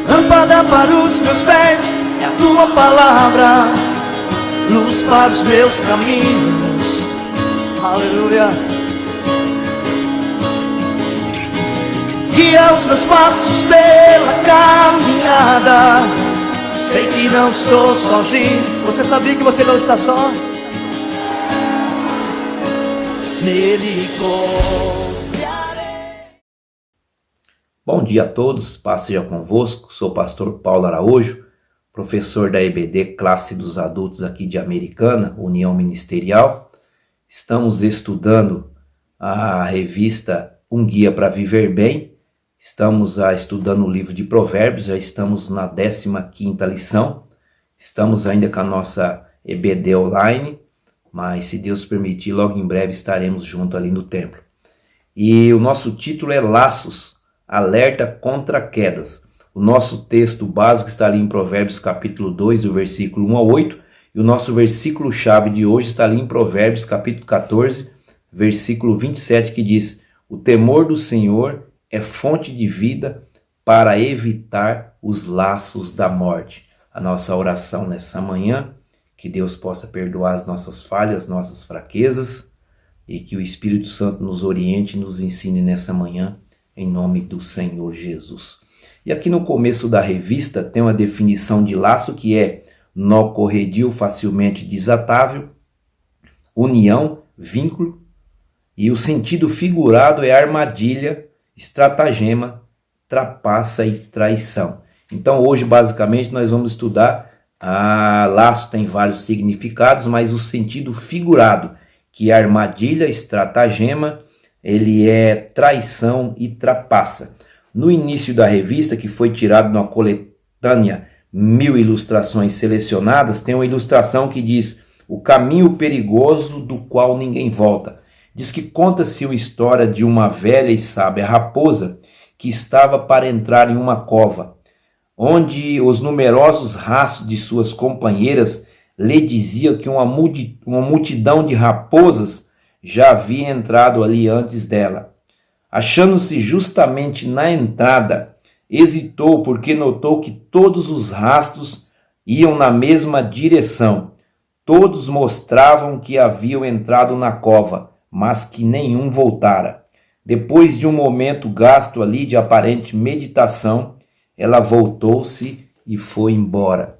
Lâmpada para os meus pés é a tua palavra, luz para os meus caminhos. Aleluia. Guia os meus passos pela caminhada. Sei que não estou sozinho. Você sabia que você não está só? Nele confiarei. Bom dia a todos, paz seja convosco. Sou o pastor Paulo Araújo, professor da EBD Classe dos Adultos aqui de Americana, União Ministerial. Estamos estudando a revista Um Guia para Viver Bem. Estamos estudando o livro de Provérbios, já estamos na 15ª lição. Estamos ainda com a nossa EBD online, mas se Deus permitir, logo em breve estaremos juntos ali no templo. E o nosso título é Laços, alerta contra quedas. O nosso texto básico está ali em Provérbios capítulo 2, do versículo 1 a 8. E o nosso versículo-chave de hoje está ali em Provérbios capítulo 14, versículo 27, que diz: o temor do Senhor é fonte de vida para evitar os laços da morte. A nossa oração nessa manhã, que Deus possa perdoar as nossas falhas, nossas fraquezas, e que o Espírito Santo nos oriente e nos ensine nessa manhã, em nome do Senhor Jesus. E aqui no começo da revista tem uma definição de laço que é nó corredio facilmente desatável, união, vínculo, e o sentido figurado é armadilha, estratagema, trapaça e traição. Então hoje basicamente nós vamos estudar laço tem vários significados, mas o sentido figurado, que é armadilha, estratagema, ele é traição e trapaça. No início da revista, que foi tirado numa coletânea 1000 ilustrações selecionadas, tem uma ilustração que diz: o caminho perigoso do qual ninguém volta. Diz que conta-se uma história de uma velha e sábia raposa que estava para entrar em uma cova, onde os numerosos rastros de suas companheiras lhe diziam que uma multidão de raposas já havia entrado ali antes dela. Achando-se justamente na entrada, hesitou porque notou que todos os rastros iam na mesma direção. Todos mostravam que haviam entrado na cova, mas que nenhum voltara. Depois de um momento gasto ali de aparente meditação, ela voltou-se e foi embora.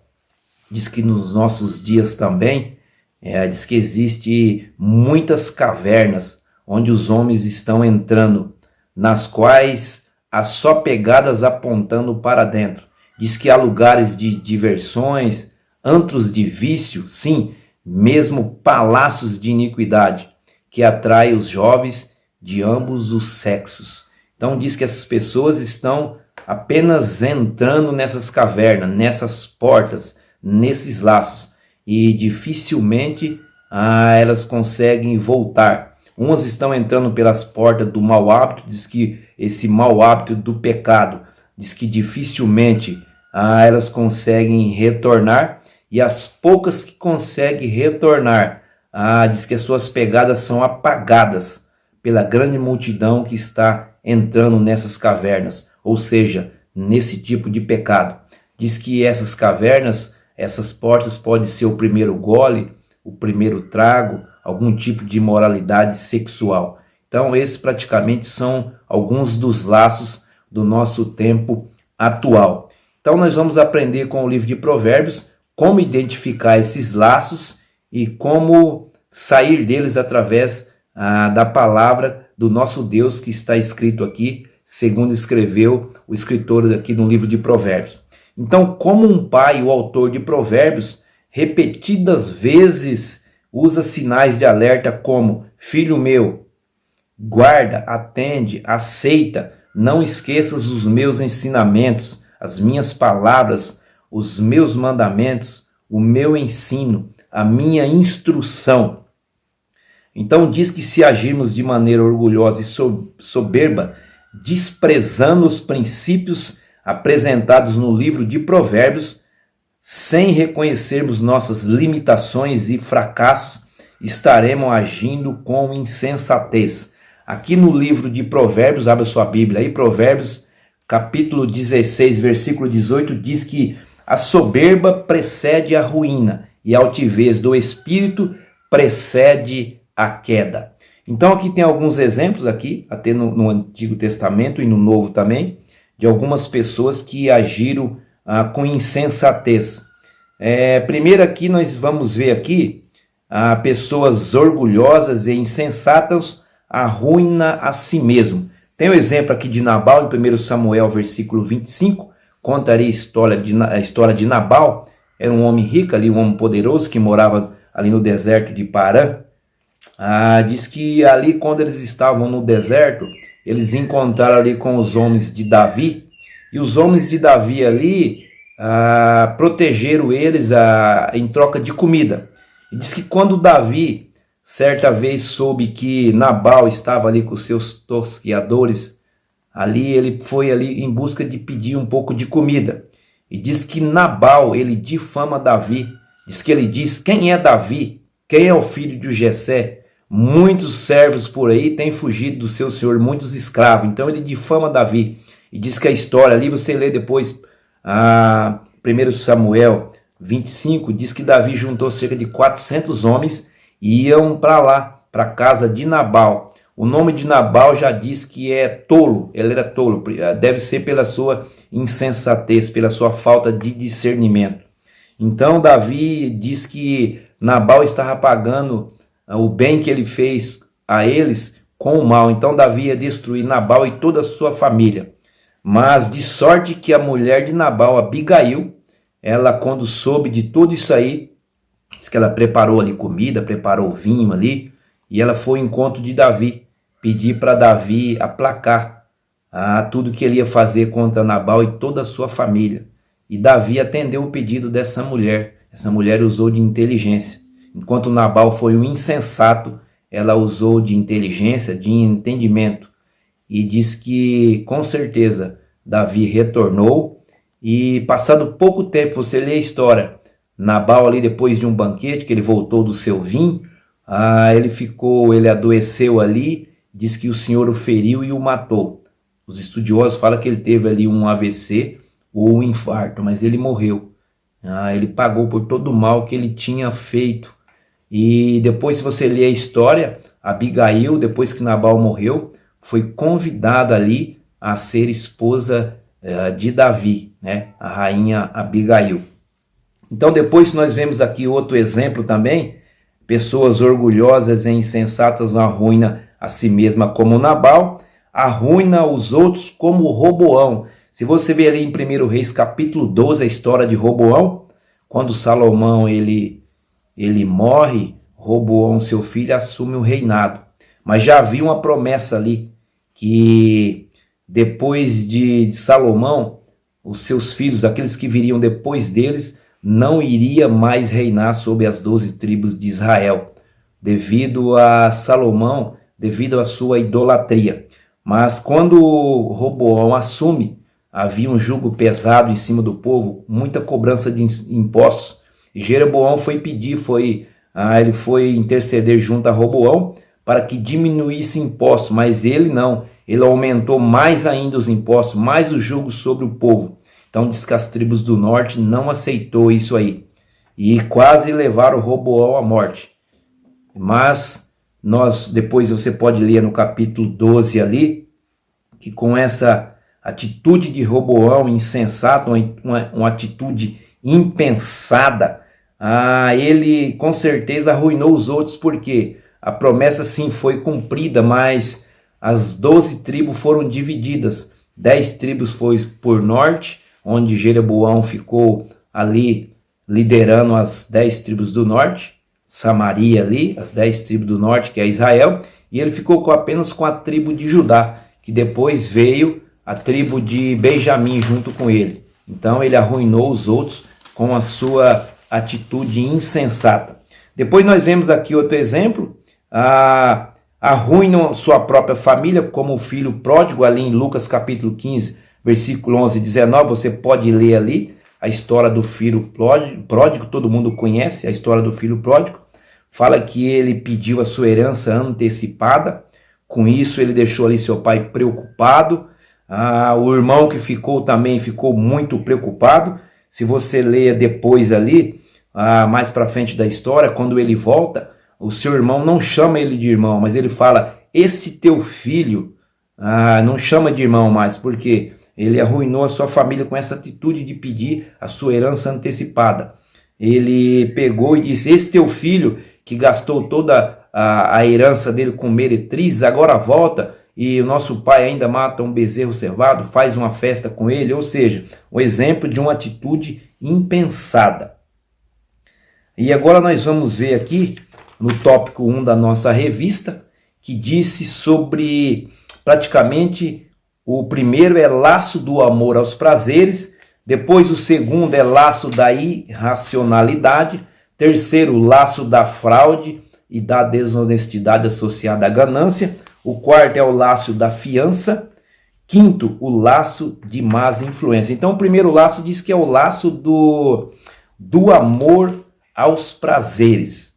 Diz que nos nossos dias também, diz que existe muitas cavernas onde os homens estão entrando, nas quais há só pegadas apontando para dentro. Diz que há lugares de diversões, antros de vício, sim, mesmo palácios de iniquidade, que atrai os jovens de ambos os sexos. Então diz que essas pessoas estão apenas entrando nessas cavernas, nessas portas, nesses laços, e dificilmente elas conseguem voltar. Umas estão entrando pelas portas do mau hábito, diz que esse mau hábito do pecado, diz que dificilmente elas conseguem retornar, e as poucas que conseguem retornar, diz que as suas pegadas são apagadas pela grande multidão que está entrando nessas cavernas, ou seja, nesse tipo de pecado. Diz que essas cavernas, essas portas podem ser o primeiro gole, o primeiro trago, algum tipo de imoralidade sexual. Então esses praticamente são alguns dos laços do nosso tempo atual. Então nós vamos aprender com o livro de Provérbios como identificar esses laços e como sair deles através da palavra do nosso Deus, que está escrito aqui, segundo escreveu o escritor aqui no livro de Provérbios. Então, como um pai, o autor de Provérbios, repetidas vezes usa sinais de alerta como: filho meu, guarda, atende, aceita, não esqueças os meus ensinamentos, as minhas palavras, os meus mandamentos, o meu ensino, a minha instrução. Então diz que se agirmos de maneira orgulhosa e soberba, desprezando os princípios apresentados no livro de Provérbios, sem reconhecermos nossas limitações e fracassos, estaremos agindo com insensatez. Aqui no livro de Provérbios, abra sua Bíblia aí, Provérbios, capítulo 16, versículo 18, diz que a soberba precede a ruína e a altivez do espírito precede a queda. Então aqui tem alguns exemplos aqui, até no Antigo Testamento e no Novo também, de algumas pessoas que agiram com insensatez. Primeiro aqui nós vamos ver aqui pessoas orgulhosas e insensatas arruinam a si mesmo. Tem o exemplo aqui de Nabal em 1 Samuel, versículo 25, conta ali a história de Nabal. Era um homem rico ali, um homem poderoso que morava ali no deserto de Parã. Diz que ali quando eles estavam no deserto, eles encontraram ali com os homens de Davi, e os homens de Davi ali protegeram eles em troca de comida. E diz que quando Davi certa vez soube que Nabal estava ali com seus tosqueadores, ali ele foi ali em busca de pedir um pouco de comida. E diz que Nabal, ele difama Davi. Diz que ele diz: quem é Davi? Quem é o filho de Jessé? Muitos servos por aí têm fugido do seu senhor, muitos escravos. Então ele difama Davi. E diz que a história ali, você lê depois, 1 Samuel 25, diz que Davi juntou cerca de 400 homens e iam para lá, para a casa de Nabal. O nome de Nabal já diz que é tolo, ele era tolo, deve ser pela sua insensatez, pela sua falta de discernimento. Então Davi diz que Nabal estava pagando o bem que ele fez a eles com o mal. Então Davi ia destruir Nabal e toda a sua família. Mas de sorte que a mulher de Nabal, Abigail, ela quando soube de tudo isso aí, diz que ela preparou ali comida, preparou vinho ali, e ela foi ao encontro de Davi, pedir para Davi aplacar tudo que ele ia fazer contra Nabal e toda a sua família. E Davi atendeu o pedido dessa mulher. Essa mulher usou de inteligência. Enquanto Nabal foi um insensato, ela usou de inteligência, de entendimento. E diz que, com certeza, Davi retornou. E passado pouco tempo, você lê a história, Nabal ali depois de um banquete, que ele voltou do seu vinho, ele adoeceu ali, diz que o Senhor o feriu e o matou. Os estudiosos falam que ele teve ali um AVC ou um infarto, mas ele morreu. Ele pagou por todo o mal que ele tinha feito. E depois, se você ler a história, Abigail, depois que Nabal morreu, foi convidada ali a ser esposa de Davi, né? A rainha Abigail. Então depois nós vemos aqui outro exemplo também, pessoas orgulhosas e insensatas arruinam a si mesma como Nabal, arruina os outros como Roboão. Se você ver ali em 1 Reis capítulo 12 a história de Roboão, quando Salomão ele morre, Roboão seu filho assume o reinado. Mas já havia uma promessa ali, que depois de Salomão, os seus filhos, aqueles que viriam depois deles, não iria mais reinar sobre as 12 tribos de Israel, devido a Salomão, devido à sua idolatria. Mas quando Roboão assume, havia um jugo pesado em cima do povo, muita cobrança de impostos. E Jeroboão ele foi interceder junto a Roboão para que diminuísse impostos, mas ele não. Ele aumentou mais ainda os impostos, mais o jugo sobre o povo. Então diz que as tribos do norte não aceitou isso aí. E quase levaram Roboão à morte. Mas depois você pode ler no capítulo 12 ali, que com essa atitude de Roboão insensata, uma atitude impensada, ele com certeza arruinou os outros, porque a promessa sim foi cumprida, mas as 12 tribos foram divididas. 10 tribos foi por norte, onde Jeroboão ficou ali liderando as 10 tribos do norte, Samaria ali, as 10 tribos do norte, que é Israel, e ele ficou apenas com a tribo de Judá, que depois veio a tribo de Benjamim junto com ele. Então ele arruinou os outros com a sua atitude insensata. Depois nós vemos aqui outro exemplo, arruinam sua própria família, como o filho pródigo, ali em Lucas capítulo 15, versículo 11 e 19, você pode ler ali a história do filho pródigo, todo mundo conhece a história do filho pródigo. Fala que ele pediu a sua herança antecipada, com isso ele deixou ali seu pai preocupado, O irmão que ficou também ficou muito preocupado. Se você ler depois ali, mais para frente da história, quando ele volta, o seu irmão não chama ele de irmão, mas ele fala, esse teu filho, não chama de irmão mais, porque ele arruinou a sua família com essa atitude de pedir a sua herança antecipada. Ele pegou e disse, esse teu filho que gastou toda a herança dele com meretrizes, agora volta e o nosso pai ainda mata um bezerro cevado, faz uma festa com ele, ou seja, um exemplo de uma atitude impensada. E agora nós vamos ver aqui no tópico 1 da nossa revista, que disse sobre praticamente o primeiro é laço do amor aos prazeres, depois o segundo é laço da irracionalidade, terceiro laço da fraude e da desonestidade associada à ganância, o quarto é o laço da fiança, quinto o laço de más influências. Então o primeiro laço diz que é o laço do amor aos prazeres.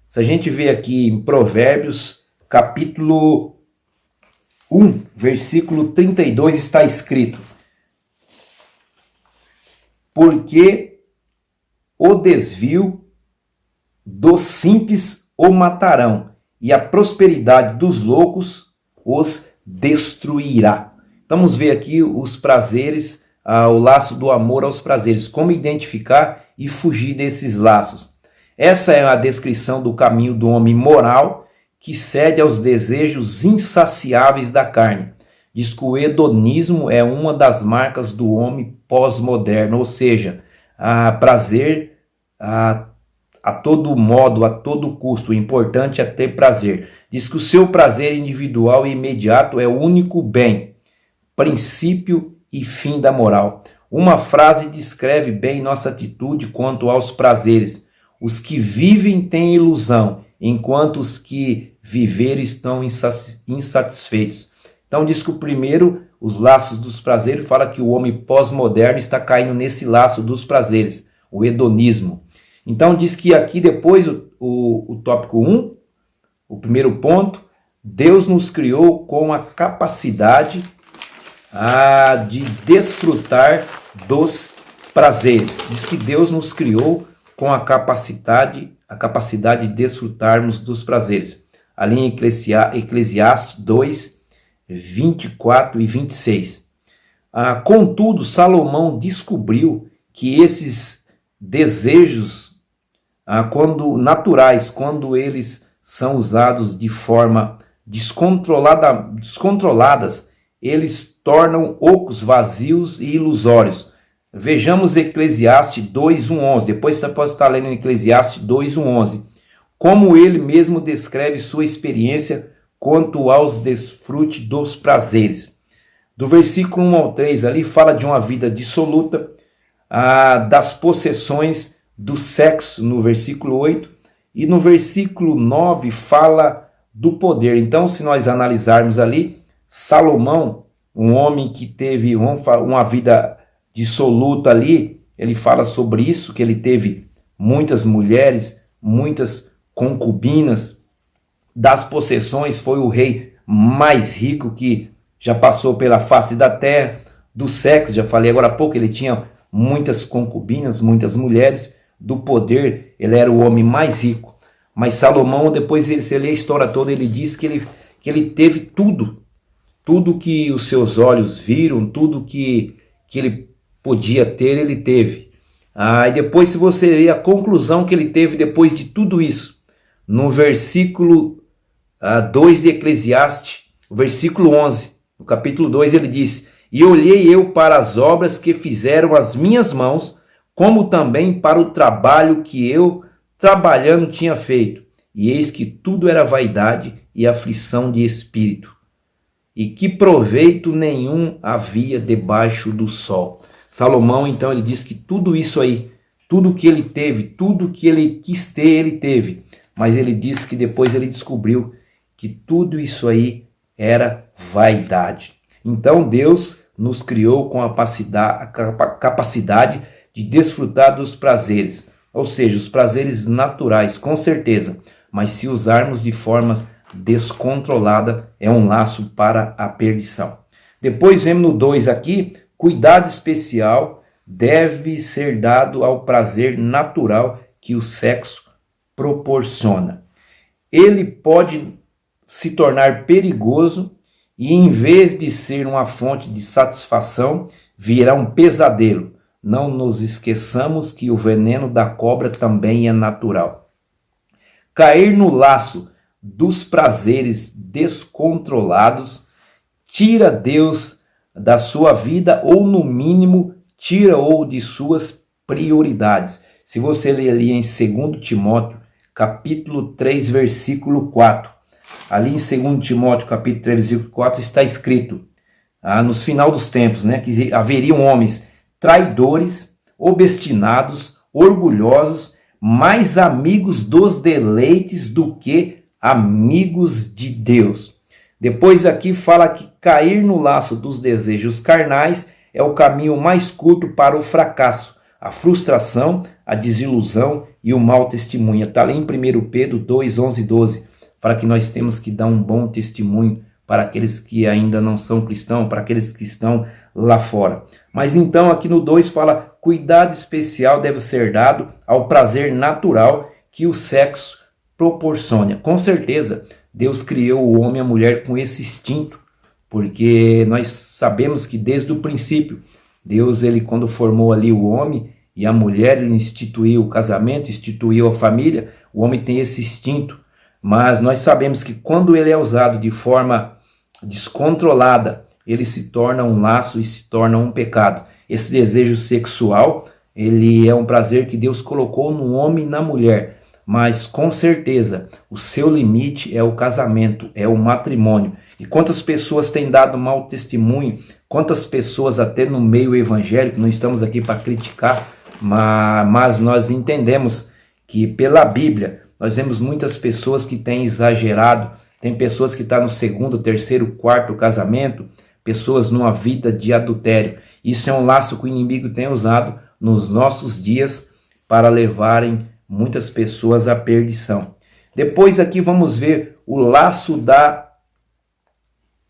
Se a gente vê aqui em Provérbios, capítulo 1, versículo 32, está escrito: porque o desvio dos simples o matarão, e a prosperidade dos loucos os destruirá. Então vamos ver aqui os prazeres, o laço do amor aos prazeres, como identificar e fugir desses laços. Essa é a descrição do caminho do homem moral que cede aos desejos insaciáveis da carne. Diz que o hedonismo é uma das marcas do homem pós-moderno, ou seja, prazer a todo modo, a todo custo. O importante é ter prazer. Diz que o seu prazer individual e imediato é o único bem, princípio e fim da moral. Uma frase descreve bem nossa atitude quanto aos prazeres. Os que vivem têm ilusão, enquanto os que viveram estão insatisfeitos. Então diz que o primeiro, os laços dos prazeres, fala que o homem pós-moderno está caindo nesse laço dos prazeres, o hedonismo. Então diz que aqui depois o tópico 1, o primeiro ponto, Deus nos criou com a capacidade de desfrutar dos prazeres. Diz que Deus nos criou com a capacidade de desfrutarmos dos prazeres. Ali em Eclesiastes 2, 24 e 26. Contudo, Salomão descobriu que esses desejos, quando naturais, quando eles são usados de forma descontroladas, eles tornam ocos, vazios e ilusórios. Vejamos Eclesiastes 2:11. Depois você pode estar lendo Eclesiastes 2:11. Como ele mesmo descreve sua experiência quanto aos desfrutes dos prazeres. Do versículo 1 ao 3 ali fala de uma vida dissoluta, das possessões do sexo no versículo 8, e no versículo 9 fala do poder. Então, se nós analisarmos ali, Salomão, um homem que teve uma vida dissoluta ali, ele fala sobre isso, que ele teve muitas mulheres, muitas concubinas. Das possessões, foi o rei mais rico que já passou pela face da terra. Do sexo, já falei agora há pouco, ele tinha muitas concubinas, muitas mulheres. Do poder, ele era o homem mais rico. Mas Salomão, depois você lê a história toda, ele diz que ele teve tudo que os seus olhos viram, tudo que ele podia ter, ele teve. E depois, se você ler a conclusão que ele teve depois de tudo isso, no versículo 2 de Eclesiastes, o versículo 11, no capítulo 2, ele diz: e olhei eu para as obras que fizeram as minhas mãos, como também para o trabalho que eu, trabalhando, tinha feito. E eis que tudo era vaidade e aflição de espírito, e que proveito nenhum havia debaixo do sol. Salomão, então, ele diz que tudo isso aí, tudo que ele teve, tudo que ele quis ter, ele teve. Mas ele diz que depois ele descobriu que tudo isso aí era vaidade. Então Deus nos criou com a capacidade de desfrutar dos prazeres. Ou seja, os prazeres naturais, com certeza. Mas se usarmos de forma descontrolada, é um laço para a perdição. Depois vemos no 2 aqui, cuidado especial deve ser dado ao prazer natural que o sexo proporciona. Ele pode se tornar perigoso e, em vez de ser uma fonte de satisfação, virá um pesadelo. Não nos esqueçamos que o veneno da cobra também é natural. Cair no laço dos prazeres descontrolados tira Deus da sua vida ou, no mínimo, tira-o de suas prioridades. Se você ler ali em 2 Timóteo, capítulo 3, versículo 4, ali em 2 Timóteo, capítulo 3, versículo 4, está escrito, nos final dos tempos, que haveriam homens traidores, obstinados, orgulhosos, mais amigos dos deleites do que amigos de Deus. Depois aqui fala que cair no laço dos desejos carnais é o caminho mais curto para o fracasso, a frustração, a desilusão e o mau testemunho. Está ali em 1 Pedro 2, 11 e 12. Fala que nós temos que dar um bom testemunho para aqueles que ainda não são cristãos, para aqueles que estão lá fora. Mas então aqui no 2 fala, cuidado especial deve ser dado ao prazer natural que o sexo proporciona. Com certeza, Deus criou o homem e a mulher com esse instinto, porque nós sabemos que desde o princípio, Deus, quando formou ali o homem e a mulher, ele instituiu o casamento, instituiu a família, o homem tem esse instinto, mas nós sabemos que quando ele é usado de forma descontrolada, ele se torna um laço e se torna um pecado. Esse desejo sexual, ele é um prazer que Deus colocou no homem e na mulher, mas com certeza o seu limite é o casamento, é o matrimônio. E quantas pessoas têm dado mau testemunho, quantas pessoas até no meio evangélico, não estamos aqui para criticar, mas nós entendemos que pela Bíblia, nós vemos muitas pessoas que têm exagerado, tem pessoas que estão no 2º, 3º, 4º casamento, pessoas numa vida de adultério. Isso é um laço que o inimigo tem usado nos nossos dias para levarem muitas pessoas à perdição. Depois aqui vamos ver o laço da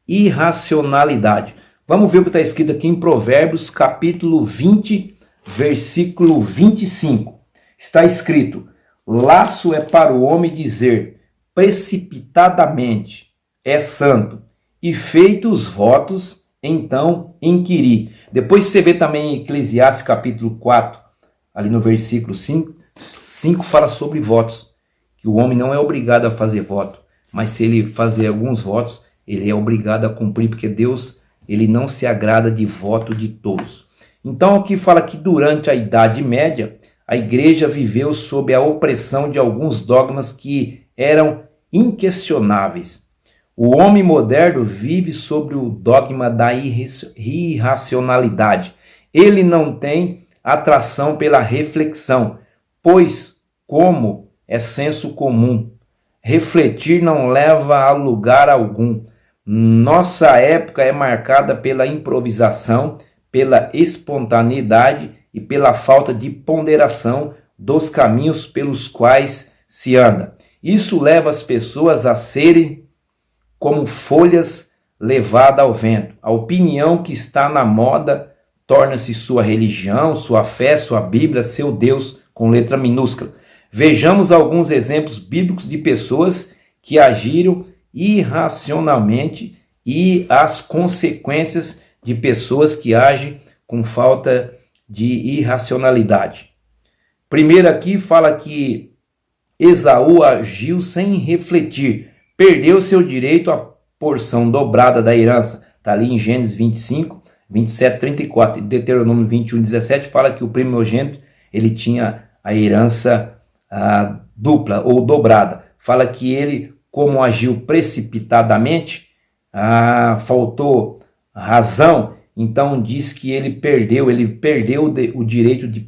irracionalidade. Vamos ver o que está escrito aqui em Provérbios, capítulo 20, versículo 25. Está escrito, laço é para o homem dizer precipitadamente é santo, e feitos os votos, então inquirir. Depois você vê também em Eclesiastes capítulo 4, ali no versículo 5 fala sobre votos, que o homem não é obrigado a fazer voto, mas se ele fazer alguns votos, ele é obrigado a cumprir, porque Deus, ele não se agrada de voto de todos. Então aqui fala que durante a Idade Média, a igreja viveu sob a opressão de alguns dogmas que eram inquestionáveis. O homem moderno vive sobre o dogma da irracionalidade. Ele não tem atração pela reflexão, pois, como é senso comum, refletir não leva a lugar algum. Nossa época é marcada pela improvisação, pela espontaneidade e pela falta de ponderação dos caminhos pelos quais se anda. Isso leva as pessoas a serem como folhas levadas ao vento. A opinião que está na moda torna-se sua religião, sua fé, sua Bíblia, seu Deus, com letra minúscula. Vejamos alguns exemplos bíblicos de pessoas que agiram irracionalmente e as consequências de pessoas que agem com falta de irracionalidade. Primeiro aqui fala que Esaú agiu sem refletir, perdeu seu direito à porção dobrada da herança. Está ali em Gênesis 25, 27, 34. Deuteronômio 21, 17 fala que o primogênito ele tinha a herança dupla ou dobrada. Fala que ele, como agiu precipitadamente, faltou razão, então diz que ele perdeu o direito de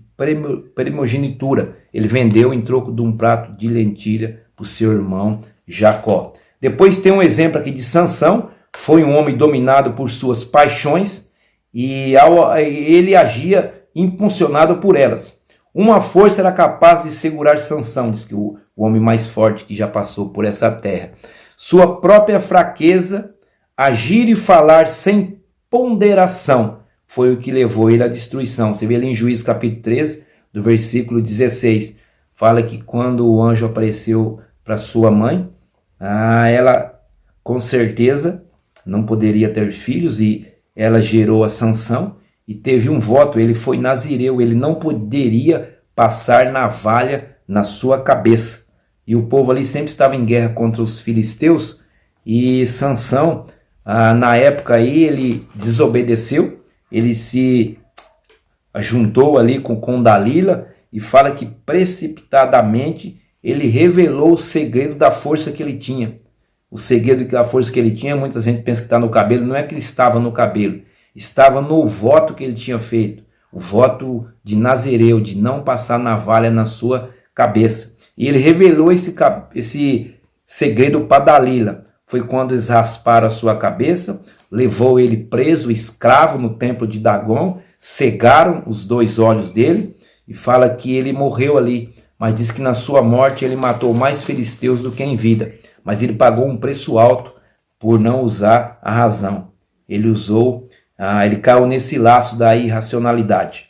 primogenitura. Ele vendeu em troco de um prato de lentilha para o seu irmão Jacó. Depois tem um exemplo aqui de Sansão. Foi um homem dominado por suas paixões e ele agia impulsionado por elas. Uma força era capaz de segurar Sansão, diz que o homem mais forte que já passou por essa terra. Sua própria fraqueza, agir e falar sem ponderação foi o que levou ele à destruição. Você vê ali em Juízes capítulo 13, do versículo 16, fala que quando o anjo apareceu para sua mãe, ela com certeza não poderia ter filhos e ela gerou a Sansão e teve um voto, ele foi nazireu, ele não poderia passar navalha na sua cabeça. E o povo ali sempre estava em guerra contra os filisteus e Sansão, na época aí, ele desobedeceu, ele se juntou ali com Dalila e fala que precipitadamente ele revelou o segredo da força que ele tinha. O segredo da força que ele tinha, muita gente pensa que está no cabelo, não é que ele estava no cabelo, estava no voto que ele tinha feito, o voto de Nazireu, de não passar navalha na sua cabeça. E ele revelou esse segredo para Dalila. Foi quando eles rasparam a sua cabeça, levou ele preso, escravo no templo de Dagon, cegaram os 2 olhos dele e fala que ele morreu ali. Mas diz que na sua morte ele matou mais filisteus do que em vida. Mas ele pagou um preço alto por não usar a razão. Ele caiu nesse laço da irracionalidade.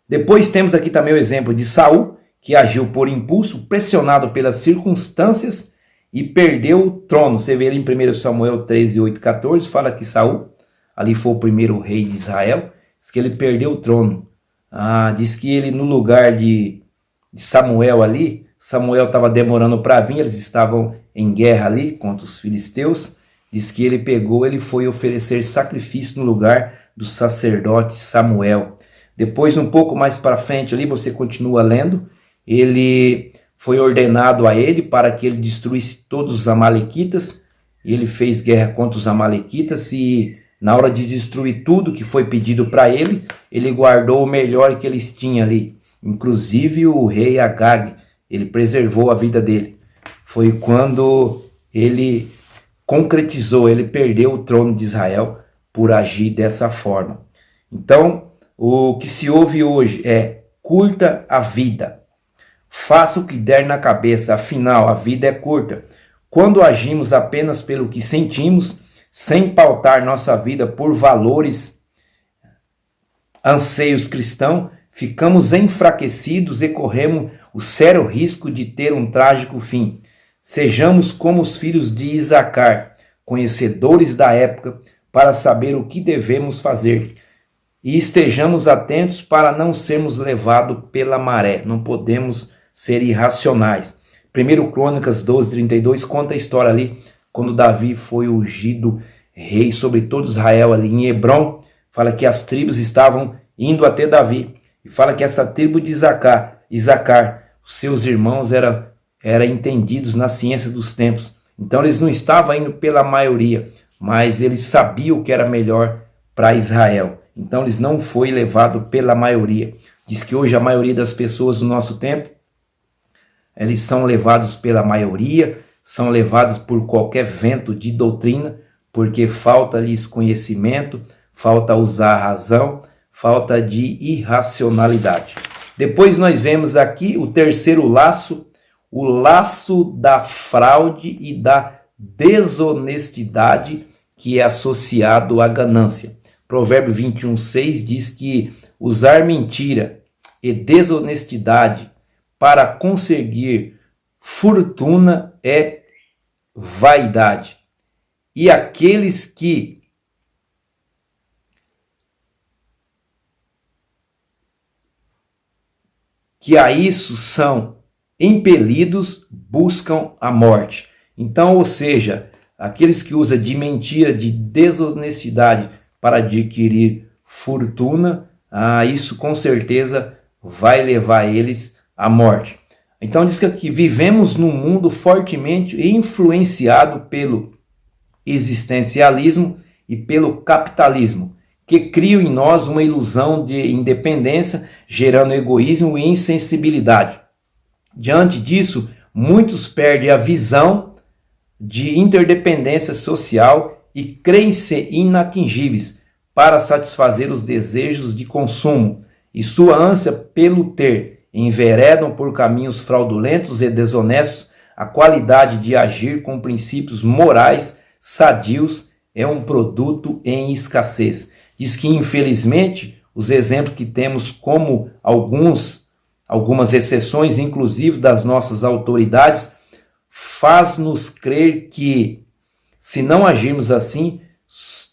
Depois temos aqui também o exemplo de Saul, que agiu por impulso, pressionado pelas circunstâncias e perdeu o trono. Você vê ali em 1 Samuel 13, 8, 14, fala que Saul, ali foi o primeiro rei de Israel, diz que ele perdeu o trono. Diz que ele no lugar de Samuel ali, Samuel estava demorando para vir, eles estavam em guerra ali contra os filisteus, diz que ele foi oferecer sacrifício no lugar do sacerdote Samuel. Depois, um pouco mais para frente ali, você continua lendo, ele foi ordenado a ele para que ele destruísse todos os amalequitas, e ele fez guerra contra os amalequitas e na hora de destruir tudo que foi pedido para ele, ele guardou o melhor que eles tinham ali. Inclusive o rei Agag, ele preservou a vida dele. Foi quando ele concretizou, ele perdeu o trono de Israel por agir dessa forma. Então, o que se ouve hoje é: curta a vida, faça o que der na cabeça, afinal a vida é curta. Quando agimos apenas pelo que sentimos, sem pautar nossa vida por valores, anseios cristãos, ficamos enfraquecidos e corremos o sério risco de ter um trágico fim. Sejamos como os filhos de Isacar, conhecedores da época, para saber o que devemos fazer. E estejamos atentos para não sermos levados pela maré. Não podemos ser irracionais. 1 Crônicas 12, 32 conta a história ali, quando Davi foi ungido rei sobre todo Israel ali em Hebrom. Fala que as tribos estavam indo até Davi. E fala que essa tribo de Isacar, os seus irmãos eram entendidos na ciência dos tempos. Então eles não estavam indo pela maioria, mas eles sabiam o que era melhor para Israel. Então eles não foram levados pela maioria. Diz que hoje a maioria das pessoas no nosso tempo, eles são levados pela maioria, são levados por qualquer vento de doutrina, porque falta-lhes conhecimento, falta usar a razão, falta de irracionalidade. Depois nós vemos aqui o terceiro laço, o laço da fraude e da desonestidade que é associado à ganância. Provérbio 21:6 diz que usar mentira e desonestidade para conseguir fortuna é vaidade. E aqueles que a isso são impelidos buscam a morte. Então, ou seja, aqueles que usam de mentira, de desonestidade para adquirir fortuna, isso com certeza vai levar eles à morte. Então diz que aqui vivemos num mundo fortemente influenciado pelo existencialismo e pelo capitalismo, que criam em nós uma ilusão de independência, gerando egoísmo e insensibilidade. Diante disso, muitos perdem a visão de interdependência social e creem-se inatingíveis para satisfazer os desejos de consumo e sua ânsia pelo ter, enveredam por caminhos fraudulentos e desonestos a qualidade de agir com princípios morais, sadios é um produto em escassez. Diz que, infelizmente, os exemplos que temos, como algumas exceções, inclusive das nossas autoridades, faz-nos crer que, se não agirmos assim,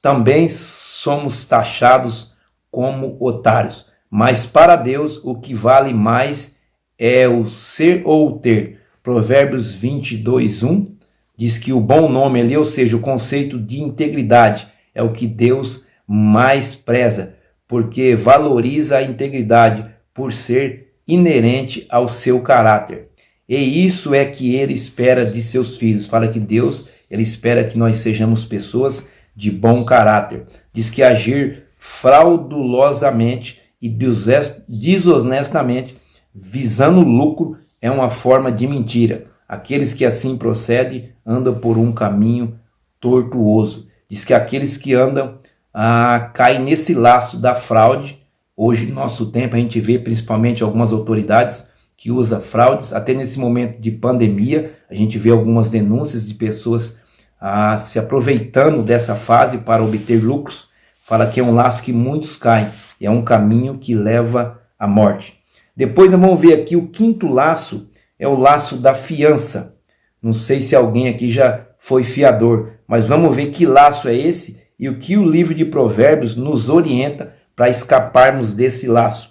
também somos taxados como otários. Mas para Deus, o que vale mais é o ser ou o ter. Provérbios 22:1 diz que o bom nome ali, ou seja, o conceito de integridade, é o que Deus mais preza, porque valoriza a integridade por ser inerente ao seu caráter. E isso é que ele espera de seus filhos. Fala que Deus, ele espera que nós sejamos pessoas de bom caráter. Diz que agir fraudulosamente e desonestamente, visando lucro, é uma forma de mentira. Aqueles que assim procedem andam por um caminho tortuoso. Diz que aqueles que andam caem nesse laço da fraude. Hoje, no nosso tempo, a gente vê principalmente algumas autoridades que usam fraudes. Até nesse momento de pandemia, a gente vê algumas denúncias de pessoas se aproveitando dessa fase para obter lucros. Fala que é um laço que muitos caem. É um caminho que leva à morte. Depois nós vamos ver aqui o quinto laço, é o laço da fiança. Não sei se alguém aqui já foi fiador, mas vamos ver que laço é esse e o que o livro de Provérbios nos orienta para escaparmos desse laço.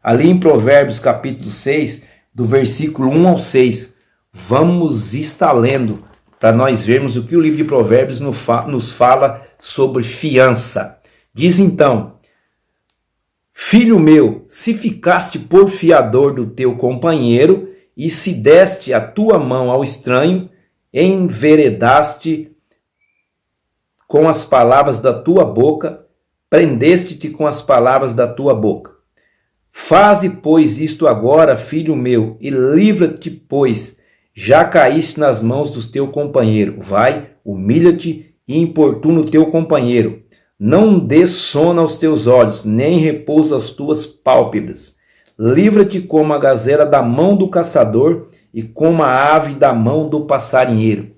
Ali em Provérbios capítulo 6, do versículo 1 ao 6, vamos estar lendo para nós vermos o que o livro de Provérbios nos fala sobre fiança. Diz então: Filho meu, se ficaste por fiador do teu companheiro, e se deste a tua mão ao estranho, enveredaste com as palavras da tua boca, prendeste-te com as palavras da tua boca. Faze, pois, isto agora, filho meu, e livra-te, pois já caíste nas mãos do teu companheiro. Vai, humilha-te e importuna o teu companheiro. Não dê sono aos teus olhos, nem repousa as tuas pálpebras. Livra-te como a gazela da mão do caçador e como a ave da mão do passarinheiro.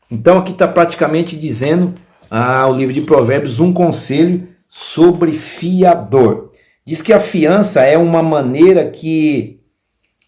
Então aqui está praticamente dizendo o livro de Provérbios um conselho sobre fiador. Diz que a fiança é uma maneira que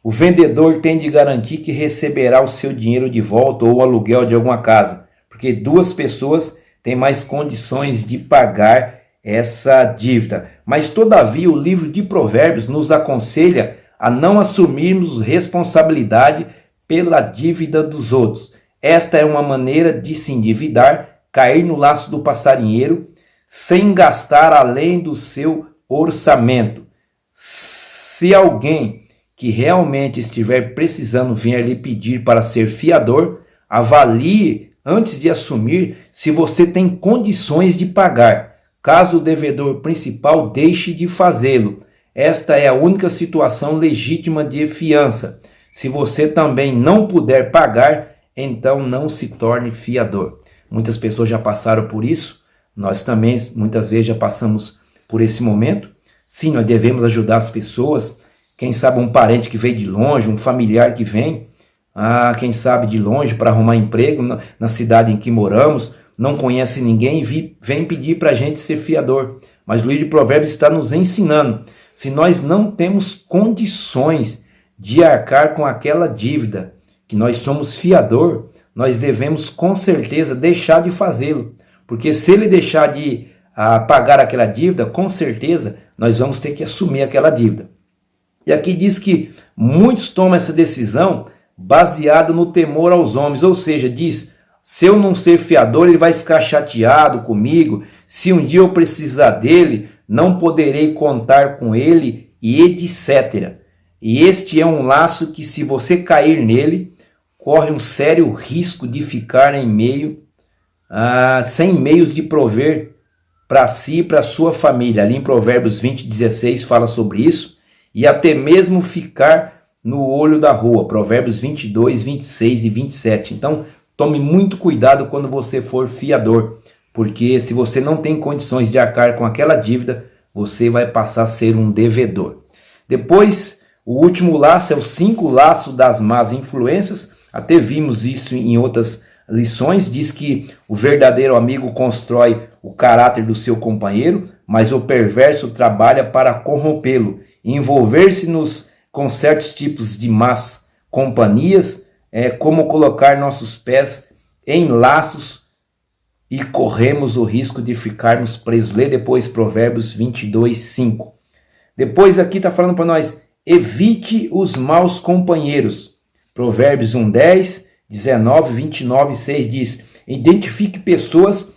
o vendedor tem de garantir que receberá o seu dinheiro de volta ou o aluguel de alguma casa, porque duas pessoas têm mais condições de pagar essa dívida. Mas, todavia, o livro de Provérbios nos aconselha a não assumirmos responsabilidade pela dívida dos outros. Esta é uma maneira de se endividar, cair no laço do passarinheiro, sem gastar além do seu orçamento. Se alguém que realmente estiver precisando vir lhe pedir para ser fiador, avalie antes de assumir se você tem condições de pagar. Caso o devedor principal deixe de fazê-lo, esta é a única situação legítima de fiança. Se você também não puder pagar, então não se torne fiador. Muitas pessoas já passaram por isso, nós também muitas vezes já passamos por esse momento. Sim, nós devemos ajudar as pessoas, quem sabe um parente que veio de longe, um familiar que vem, quem sabe de longe para arrumar emprego na cidade em que moramos, não conhece ninguém e vem pedir para a gente ser fiador. Mas o livro de Provérbios está nos ensinando, se nós não temos condições de arcar com aquela dívida, que nós somos fiador, nós devemos com certeza deixar de fazê-lo. Porque se ele deixar de pagar aquela dívida, com certeza nós vamos ter que assumir aquela dívida. E aqui diz que muitos tomam essa decisão baseada no temor aos homens, ou seja, diz: se eu não ser fiador, ele vai ficar chateado comigo. Se um dia eu precisar dele, não poderei contar com ele, e etc. E este é um laço que, se você cair nele, corre um sério risco de ficar sem meios de prover para si e para sua família. Ali em Provérbios 20:16 fala sobre isso. E até mesmo ficar no olho da rua. Provérbios 22, 26 e 27. Então, tome muito cuidado quando você for fiador, porque se você não tem condições de arcar com aquela dívida, você vai passar a ser um devedor. Depois, o último laço é o 5 laço das más influências. Até vimos isso em outras lições, diz que o verdadeiro amigo constrói o caráter do seu companheiro, mas o perverso trabalha para corrompê-lo. Envolver-se com certos tipos de más companhias é como colocar nossos pés em laços e corremos o risco de ficarmos presos. Lê depois Provérbios 22, 5. Depois aqui está falando para nós, evite os maus companheiros. Provérbios 1, 10, 19, 29, 6 diz, identifique pessoas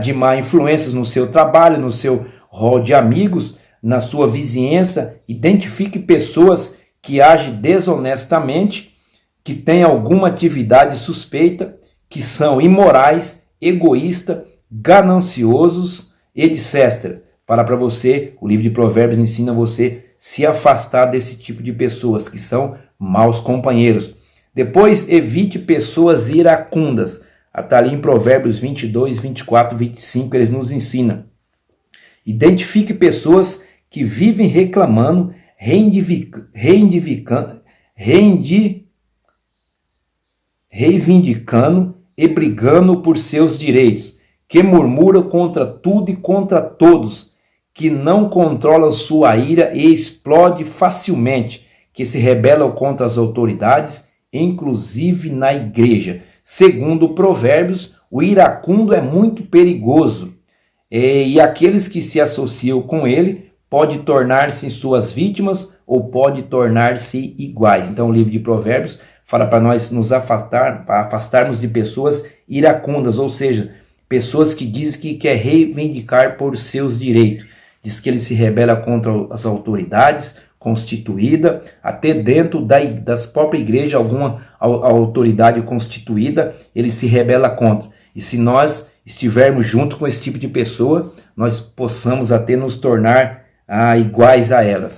de má influência no seu trabalho, no seu rol de amigos, na sua vizinhança. Identifique pessoas que agem desonestamente, que têm alguma atividade suspeita, que são imorais, egoístas, gananciosos, etc. Fala para você, o livro de Provérbios ensina você se afastar desse tipo de pessoas que são maus companheiros. Depois, evite pessoas iracundas. Está ali em Provérbios 22, 24, 25, eles nos ensinam. Identifique pessoas que vivem reclamando, reivindicando e brigando por seus direitos, que murmuram contra tudo e contra todos, que não controlam sua ira e explode facilmente, que se rebelam contra as autoridades, inclusive na igreja. Segundo Provérbios, o iracundo é muito perigoso e aqueles que se associam com ele pode tornar-se suas vítimas ou pode tornar-se iguais. Então o livro de Provérbios fala para nós nos afastarmos de pessoas iracundas, ou seja, pessoas que dizem que quer reivindicar por seus direitos. Diz que ele se rebela contra as autoridades constituída, até dentro das próprias igrejas, alguma autoridade constituída, ele se rebela contra. E se nós estivermos junto com esse tipo de pessoa, nós possamos até nos tornar iguais a elas.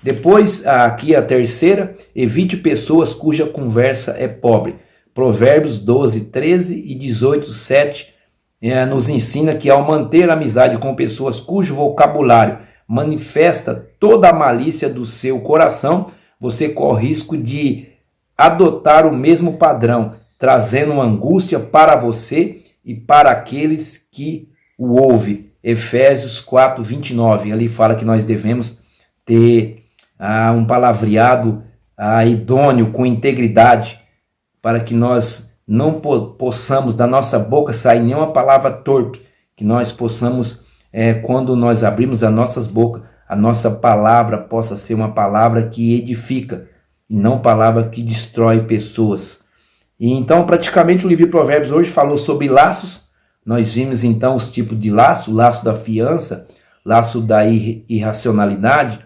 Depois, aqui a terceira, evite pessoas cuja conversa é pobre. Provérbios 12, 13 e 18, 7 nos ensina que ao manter amizade com pessoas cujo vocabulário manifesta toda a malícia do seu coração, você corre risco de adotar o mesmo padrão, trazendo angústia para você e para aqueles que o ouvem. Efésios 4, 29, ali fala que nós devemos ter um palavreado idôneo, com integridade, para que nós não possamos da nossa boca sair nenhuma palavra torpe, que nós possamos, quando nós abrimos as nossas bocas, a nossa palavra possa ser uma palavra que edifica, e não palavra que destrói pessoas. E então, praticamente, o livro de Provérbios hoje falou sobre laços. Nós vimos então os tipos de laço, o laço da fiança, laço da irracionalidade.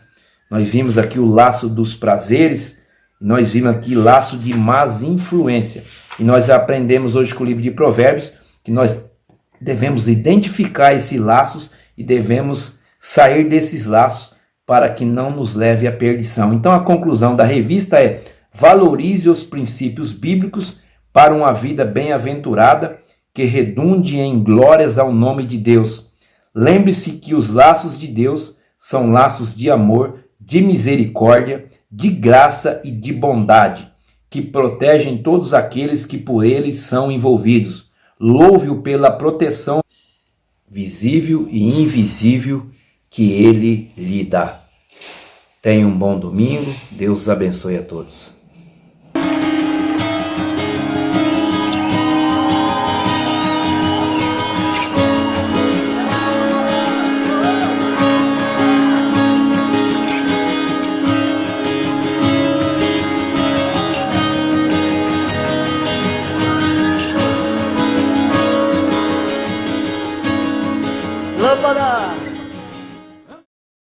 Nós vimos aqui o laço dos prazeres, nós vimos aqui laço de más influência. E nós aprendemos hoje com o livro de Provérbios que nós devemos identificar esses laços e devemos sair desses laços para que não nos leve à perdição. Então a conclusão da revista é: valorize os princípios bíblicos para uma vida bem-aventurada que redunde em glórias ao nome de Deus. Lembre-se que os laços de Deus são laços de amor, de misericórdia, de graça e de bondade, que protegem todos aqueles que por eles são envolvidos. Louve-o pela proteção visível e invisível que ele lhe dá. Tenha um bom domingo. Deus abençoe a todos.